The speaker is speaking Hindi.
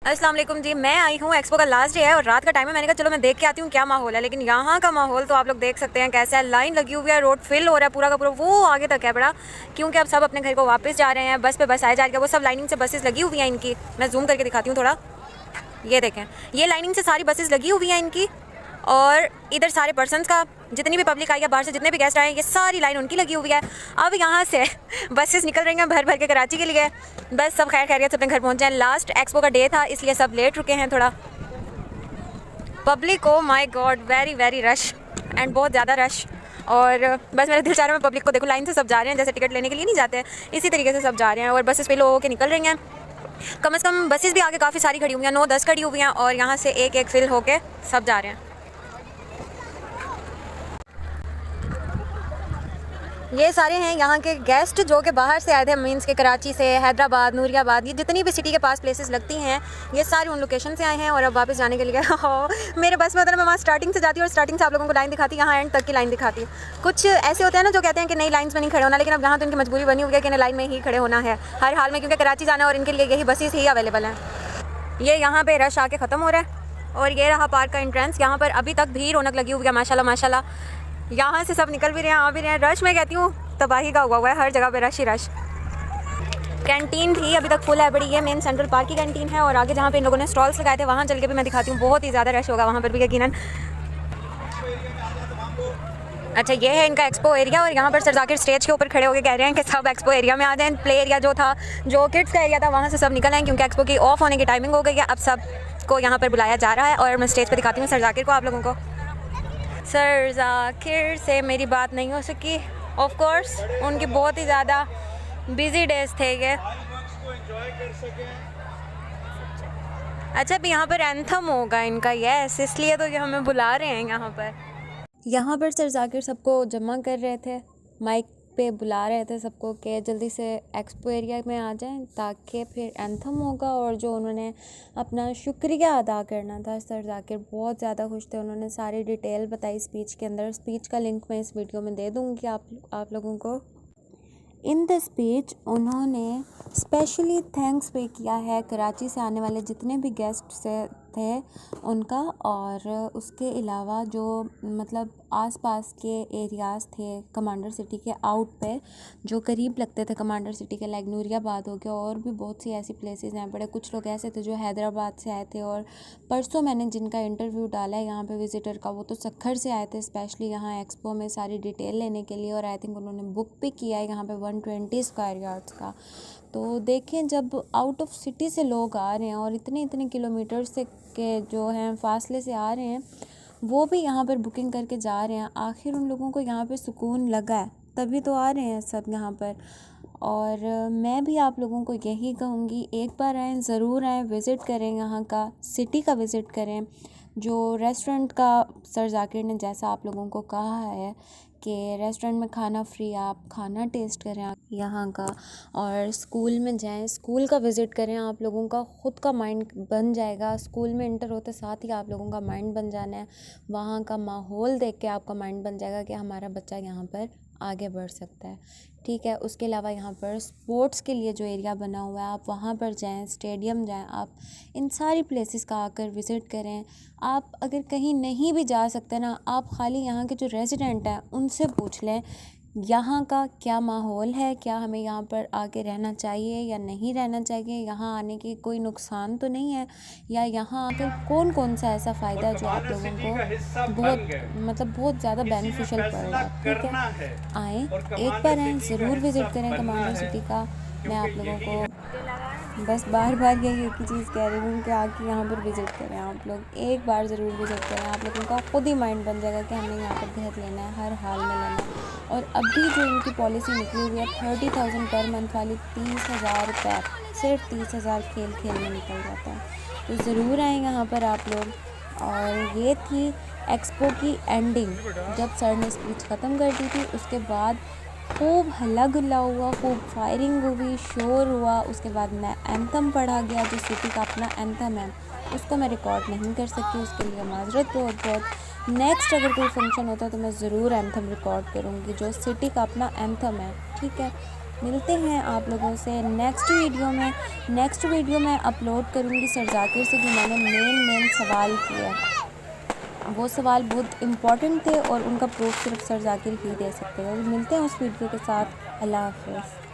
अस्सलाम वालेकुम जी। मैं आई हूँ, एक्सपो का लास्ट डे है और रात का टाइम है। मैंने कहा चलो मैं देख के आती हूँ क्या माहौल है। लेकिन यहाँ का माहौल तो आप लोग देख सकते हैं कैसा है। लाइन लगी हुई है, रोड फिल हो रहा है पूरा का पूरा, वो आगे तक है बड़ा, क्योंकि अब सब अपने घर को वापस जा रहे हैं। बस पे बस आए जा रही है, वो सब लाइनिंग से बसेस लगी हुई हैं इनकी। मैं जूम करके दिखाती हूँ थोड़ा, ये देखें, ये लाइनिंग से सारी बसेस लगी हुई हैं इनकी। और इधर सारे पर्सनस का, जितनी भी पब्लिक आई है बाहर से, जितने भी गेस्ट आए हैं, ये सारी लाइन उनकी लगी हुई है। अब यहाँ से बसेस निकल रही हैं भर भर के कराची के लिए। बस सब खैर खैरियत से अपने घर पहुँचे हैं। लास्ट एक्सपो का डे था इसलिए सब लेट रुके हैं थोड़ा। Public, oh my God, very very rush and बहुत ज़्यादा रश। और बस मेरा दिल चाह रहा है मैं पब्लिक को देखो, लाइन से सब जा रहे हैं, जैसे टिकट लेने के लिए नहीं जाते हैं इसी तरीके से सब जा रहे हैं। और बसेस पे लोग होकर निकल रही हैं। कम से कम बसेस भी आगे काफ़ी सारी खड़ी हुई हैं, 9-10 खड़ी हुई हैं। और यहाँ से एक एक फिल होके सब जा रहे हैं। ये सारे हैं यहाँ के गेस्ट जो कि बाहर से आए थे, मीन्स के कराची से, हैदराबाद, नूरियाबाद, ये जितनी भी सिटी के पास प्लेसेस लगती हैं ये सारी उन लोकेशन से आए हैं। और अब वापस जाने के लिए मेरे बस में होता है मैं वहाँ स्टार्टिंग से जाती हूँ और स्टार्टिंग से आप लोगों को लाइन दिखाती, यहाँ एंड तक की लाइन दिखाती। कुछ ऐसे होते हैं ना जो कहते हैं कि नई लाइन्स में नहीं खड़े होना, लेकिन अब यहाँ तो इनकी मजबूरी बनी हुई है कि लाइन में ही खड़े होना है हर हाल में, क्योंकि कराची जाना और इनके लिए यही बसेस ही अवेलेबल हैं। ये यहाँ पर रश आके ख़त्म हो रहा है और ये रहा पार्क का एंट्रेंस। यहाँ पर अभी तक भी रौनक लगी हुई है माशाल्लाह माशाल्लाह। यहाँ से सब निकल भी रहे हैं, आ भी रहे हैं। रश मैं कहती हूँ तबाही का हुआ है, हर जगह पे रश ही रश। कैंटीन भी अभी तक फुल है बड़ी, ये मेन सेंट्रल पार्क की कैंटीन है। और आगे जहाँ पे इन लोगों ने स्टॉल्स लगाए थे वहाँ चल के भी मैं दिखाती हूँ, बहुत ही ज़्यादा रश होगा वहाँ पर भी यकीनन। अच्छा, ये है इनका एक्सपो एरिया और यहाँ पर सर जाकिर स्टेज के ऊपर खड़े होकर कह रहे हैं कि सब एक्सपो एरिया में आ जाएं। प्ले एरिया जो था, जो किड्स का एरिया था, वहाँ से सब निकल आए क्योंकि एक्सपो की ऑफ होने की टाइमिंग हो गई है। अब सब को यहाँ पर बुलाया जा रहा है और मैं स्टेज पर दिखाती हूँ सर जाकिर को आप लोगों को। सर जाकिर से मेरी बात नहीं हो सकी, ऑफ कोर्स उनकी बहुत ही ज़्यादा बिजी डेज थे ये। अच्छा, अभी यहाँ पर एंथम होगा इनका, यस, इसलिए तो ये हमें बुला रहे हैं यहाँ पर। यहाँ पर सर जाकिर सबको जमा कर रहे थे, माइक पे बुला रहे थे सबको कि जल्दी से एक्सपो एरिया में आ जाएं ताकि फिर एंथम होगा। और जो उन्होंने अपना शुक्रिया अदा करना था, सर जाकिर बहुत ज़्यादा खुश थे, उन्होंने सारी डिटेल बताई स्पीच के अंदर। स्पीच का लिंक मैं इस वीडियो में दे दूँगी आप लोगों को। इन द स्पीच उन्होंने स्पेशली थैंक्स पे किया है कराची से आने वाले जितने भी गेस्ट से थे उनका, और उसके अलावा जो मतलब आसपास के एरियाज़ थे कमांडर सिटी के आउट पे जो करीब लगते थे कमांडर सिटी के, लाइक नूरियाबाद हो गया, और भी बहुत सी ऐसी प्लेसेस हैं बड़े। कुछ लोग ऐसे थे जो हैदराबाद से आए थे, और परसों मैंने जिनका इंटरव्यू डाला है यहाँ पे विज़िटर का, वो तो सक्खर से आए थे स्पेशली यहाँ एक्सपो में सारी डिटेल लेने के लिए। और आई थिंक उन्होंने बुक भी किया है यहाँ पे 120 स्क्वायर यार्ड्स का। तो देखें, जब आउट ऑफ सिटी से लोग आ रहे हैं और इतने इतने किलोमीटर से के जो हैं फासले से आ रहे हैं, वो भी यहाँ पर बुकिंग करके जा रहे हैं। आखिर उन लोगों को यहाँ पे सुकून लगा है तभी तो आ रहे हैं सब यहाँ पर। और मैं भी आप लोगों को यही कहूँगी, एक बार आएँ, ज़रूर आएँ, विज़िट करें, यहाँ का सिटी का विज़िट करें। जो रेस्टोरेंट का सर जाकिर ने जैसा आप लोगों को कहा है कि रेस्टोरेंट में खाना फ्री, आप खाना टेस्ट करें यहाँ का। और स्कूल में जाएं, स्कूल का विज़िट करें, आप लोगों का ख़ुद का माइंड बन जाएगा। स्कूल में इंटर होते साथ ही आप लोगों का माइंड बन जाना है। वहाँ का माहौल देख के आपका माइंड बन जाएगा कि हमारा बच्चा यहाँ पर आगे बढ़ सकता है, ठीक है। उसके अलावा यहाँ पर स्पोर्ट्स के लिए जो एरिया बना हुआ है, आप वहाँ पर जाएं, स्टेडियम जाएं, आप इन सारी प्लेसेस का आकर विज़िट करें। आप अगर कहीं नहीं भी जा सकते ना, आप ख़ाली यहाँ के जो रेजिडेंट हैं उनसे पूछ लें यहाँ का क्या माहौल है, क्या हमें यहाँ पर आके रहना चाहिए या नहीं रहना चाहिए, यहाँ आने की कोई नुकसान तो नहीं है, या यहाँ आकर कौन कौन सा ऐसा फ़ायदा है जो आप लोगों को बहुत ज़्यादा बेनिफिशियल पड़ रहा है, ठीक है। आएँ, एक बार आएँ, ज़रूर विज़िट करें कमांडर सिटी का। मैं आप लोगों को बस बार बार यही एक ही चीज़ कह रही हूँ कि आके यहाँ पर विज़िट करें, आप लोग एक बार ज़रूर विज़िट करें। आप लोगों का खुद ही माइंड बन जाएगा कि हमने यहाँ पर घर लेना है, हर हाल में लेना है। और अभी जो इनकी पॉलिसी निकली हुई है 30,000 पर मंथ वाली, 30,000 रुपये, सिर्फ 30,000 खेल में निकल जाता है। तो ज़रूर आएँ यहाँ पर आप लोग। और ये थी एक्सपो की एंडिंग। जब सर ने स्पीच ख़त्म कर दी थी उसके बाद खूब हल्ला गुल्ला हुआ, खूब फायरिंग हुई, शोर हुआ। उसके बाद मैं एंथम पढ़ा गया, जो सिटी का अपना एंथम है, उसको मैं रिकॉर्ड नहीं कर सकती, उसके लिए माजरत बहुत। नेक्स्ट अगर कोई फंक्शन होता है तो मैं ज़रूर एंथम रिकॉर्ड करूँगी, जो सिटी का अपना एंथम है, ठीक है। मिलते हैं आप लोगों से नेक्स्ट वीडियो में अपलोड करूँगी सर जाकिर से जो मैंने मेन सवाल किया। वो सवाल बहुत इम्पॉर्टेंट थे और उनका प्रूफ सिर्फ सर जाकिर ही दे सकते थे। मिलते हैं उस वीडियो के साथ। अल्लाह हाफ़िज़।